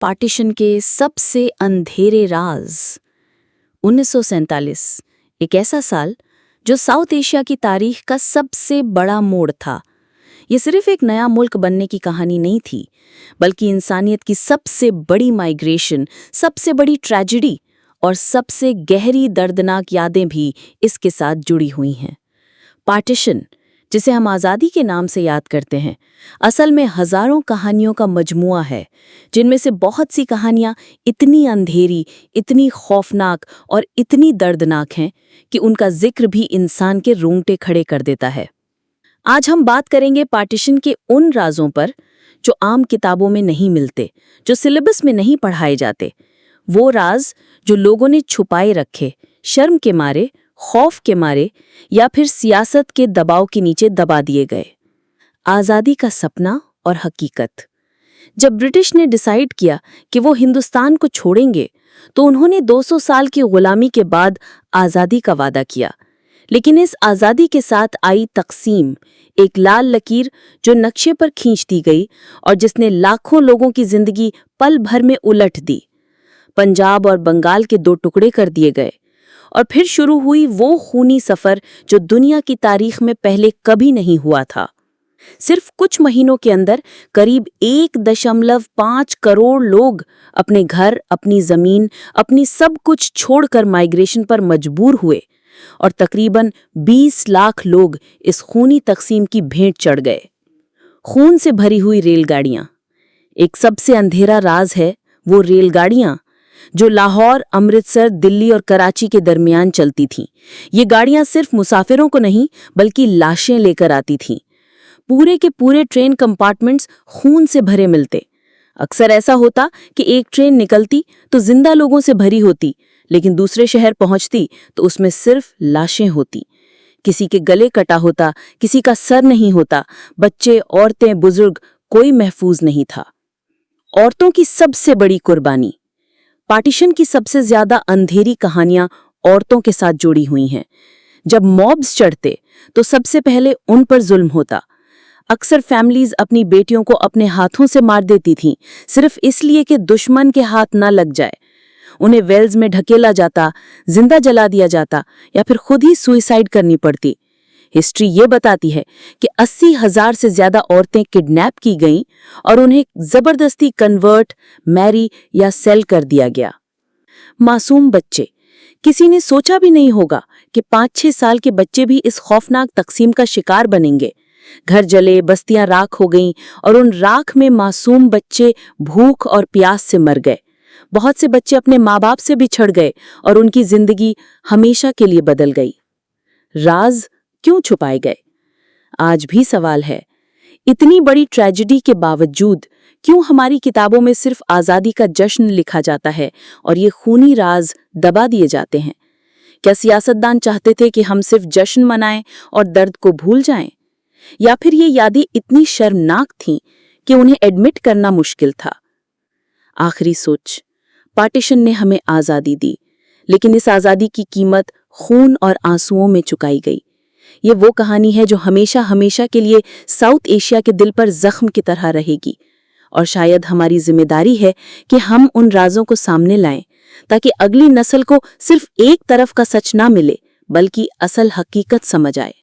Partition के सबसे अंधेरे राज। 1947 एक ऐसा साल जो साउथ एशिया की तारीख का सबसे बड़ा मोड़ था। ये सिर्फ एक नया मुल्क बनने की कहानी नहीं थी, बल्कि इंसानियत की सबसे बड़ी माइग्रेशन, सबसे बड़ी ट्रेजेडी और सबसे गहरी दर्दनाक यादें भी इसके साथ जुड़ी हुई हैं। पार्टीशन, जिसे हम आज़ादी के नाम से याद करते हैं, असल में हज़ारों कहानियों का मजमुआ है, जिनमें से बहुत सी कहानियाँ इतनी अंधेरी, इतनी खौफनाक और इतनी दर्दनाक हैं कि उनका जिक्र भी इंसान के रोंगटे खड़े कर देता है। आज हम बात करेंगे पार्टीशन के उन राजों पर जो आम किताबों में नहीं मिलते, जो सिलेबस में नहीं पढ़ाए जाते। वो राज जो लोगों ने छुपाए रखे, शर्म के मारे, खौफ के मारे या फिर सियासत के दबाव के नीचे दबा दिए गए। आज़ादी का सपना और हकीकत। जब ब्रिटिश ने डिसाइड किया कि वो हिंदुस्तान को छोड़ेंगे, तो उन्होंने 200 साल की गुलामी के बाद आज़ादी का वादा किया। लेकिन इस आज़ादी के साथ आई तकसीम, एक लाल लकीर जो नक्शे पर खींच दी गई और जिसने लाखों लोगों की जिंदगी पल भर में उलट दी। पंजाब और बंगाल के 2 टुकड़े कर दिए गए और फिर शुरू हुई वो खूनी सफर जो दुनिया की तारीख में पहले कभी नहीं हुआ था। सिर्फ कुछ महीनों के अंदर करीब 1.5 करोड़ लोग अपने घर, अपनी जमीन, अपनी सब कुछ छोड़कर माइग्रेशन पर मजबूर हुए और तकरीबन 20 लाख लोग इस खूनी तकसीम की भेंट चढ़ गए। खून से भरी हुई रेलगाड़ियां। एक सबसे अंधेरा राज है वो रेलगाड़ियां जो लाहौर, अमृतसर, दिल्ली और कराची के दरमियान चलती थीं। ये गाड़ियां सिर्फ मुसाफिरों को नहीं, बल्कि लाशें लेकर आती थीं। पूरे के पूरे ट्रेन कंपार्टमेंट्स खून से भरे मिलते। अक्सर ऐसा होता कि एक ट्रेन निकलती तो जिंदा लोगों से भरी होती, लेकिन दूसरे शहर पहुंचती तो उसमें सिर्फ लाशें होती। किसी के गले कटा होता, किसी का सर नहीं होता, बच्चे, औरतें, बुजुर्ग, कोई महफूज नहीं था। औरतों की सबसे बड़ी कुर्बानी। पार्टीशन की सबसे ज्यादा अंधेरी कहानियां औरतों के साथ जुड़ी हुई हैं। जब मॉब्स चढ़ते तो सबसे पहले उन पर जुल्म होता। अक्सर फैमिलीज अपनी बेटियों को अपने हाथों से मार देती थीं, सिर्फ इसलिए कि दुश्मन के हाथ न लग जाए। उन्हें वेल्स में ढकेला जाता, जिंदा जला दिया जाता या फिर खुद ही सुइसाइड करनी पड़ती। हिस्ट्री ये बताती है कि 80,000 से ज्यादा औरतें किडनैप की गईं और उन्हें जबरदस्ती कन्वर्ट, मैरी या सेल कर दिया गया। मासूम बच्चे। किसी ने सोचा भी नहीं होगा कि 5-6 साल के बच्चे भी इस खौफनाक तकसीम का शिकार बनेंगे। घर जले, बस्तियां राख हो गईं और उन राख में मासूम बच्चे भूख और प्यास से मर गए। बहुत से बच्चे अपने माँ बाप से बिछड़ गए और उनकी जिंदगी हमेशा के लिए बदल गई। राज क्यों छुपाए गए? आज भी सवाल है। इतनी बड़ी ट्रेजेडी के बावजूद क्यों हमारी किताबों में सिर्फ आज़ादी का जश्न लिखा जाता है और ये खूनी राज दबा दिए जाते हैं? क्या सियासतदान चाहते थे कि हम सिर्फ जश्न मनाएं और दर्द को भूल जाएं? या फिर ये यादें इतनी शर्मनाक थीं कि उन्हें एडमिट करना मुश्किल था? आखिरी सोच। पार्टीशन ने हमें आज़ादी दी, लेकिन इस आज़ादी की कीमत खून और आंसुओं में चुकाई गई। ये वो कहानी है जो हमेशा हमेशा के लिए साउथ एशिया के दिल पर जख्म की तरह रहेगी। और शायद हमारी जिम्मेदारी है कि हम उन राजों को सामने लाएं, ताकि अगली नस्ल को सिर्फ एक तरफ का सच ना मिले, बल्कि असल हकीकत समझ आए।